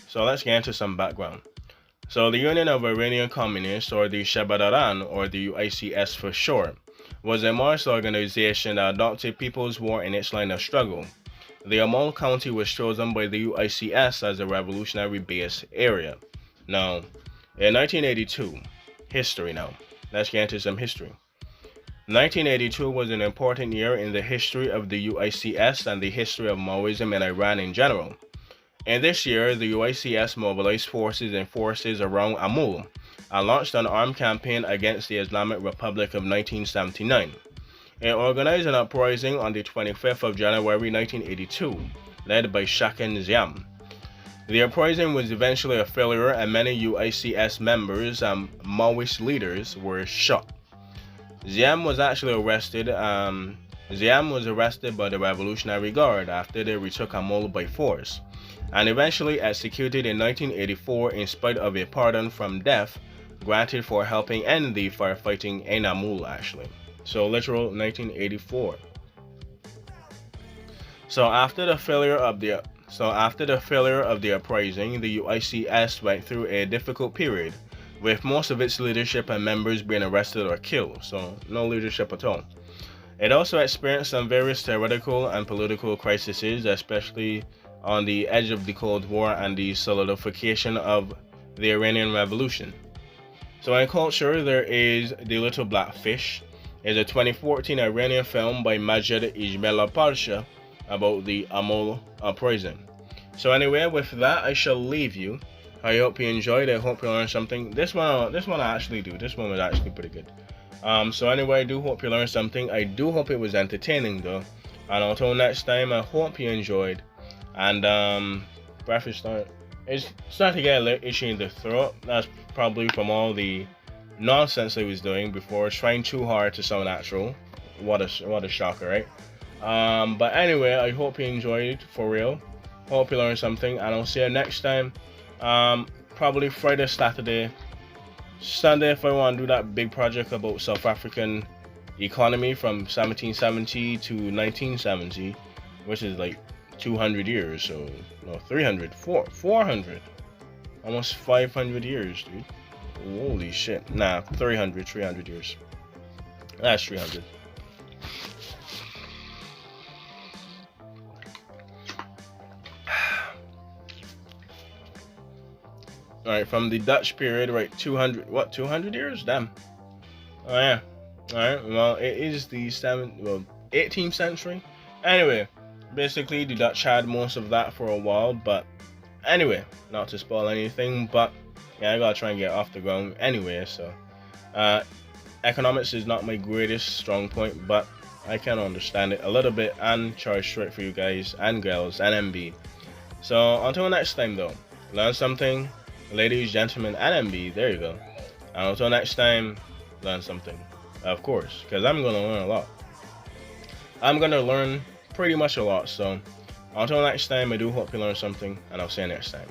So let's get into some background. So the Union of Iranian Communists, or the Shabadaran, or the UICS for short, was a Marxist organization that adopted People's War in its line of struggle. The Amol County was chosen by the UICS as a revolutionary base area. Now, in 1982, history now. Let's get into some history. 1982 was an important year in the history of the UICS and the history of Maoism in Iran in general. In this year, the UICS mobilized forces and forces around Amol and launched an armed campaign against the Islamic Republic of 1979. It organized an uprising on the 25th of January 1982, led by Shakan Ziam. The uprising was eventually a failure and many UICS members and Maoist leaders were shot. Ziam was actually arrested. Ziam was arrested by the Revolutionary Guard after they retook Amol by force, and eventually executed in 1984 in spite of a pardon from death granted for helping end the firefighting in Amol actually. So literal 1984. So after the failure of the uprising, the UICS went through a difficult period, with most of its leadership and members being arrested or killed, so no leadership at all. It also experienced some various theoretical and political crises, especially on the edge of the Cold War and the solidification of the Iranian Revolution. So in culture, there is The Little Black Fish. It's a 2014 Iranian film by Majid Ijmela Pasha about the Amol Uprising. So anyway, with that, I shall leave you. I hope you enjoyed. I hope you learned something. This one I actually do. This one was actually pretty good. So anyway, I do hope you learned something. I do hope it was entertaining though. And until next time, I hope you enjoyed. And breath is it's starting to get a little itchy in the throat. That's probably from all the nonsense I was doing before, trying too hard to sound natural. What a shocker, right? But anyway, I hope you enjoyed for real. Hope you learned something, and I'll see you next time. Probably Friday, Saturday, Sunday if I want to do that big project about South African economy from 1770 to 1970, which is like 200 years. So no, 300, 400, almost 500 years, dude. Holy shit. Nah, 300 years. That's 300. Alright, from the Dutch period, right, 200 years? Damn. Oh yeah. Alright, well, it is the 18th century. Anyway, basically, the Dutch had most of that for a while, but anyway, not to spoil anything, but yeah, I gotta try and get off the ground anyway, so economics is not my greatest strong point, but I can understand it a little bit and charge straight for you guys and girls and MB. So until next time though, learn something, ladies, gentlemen, and MB, there you go. And until next time, learn something, of course, because I'm gonna learn a lot. I'm gonna learn pretty much a lot, so until next time, I do hope you learn something, and I'll see you next time.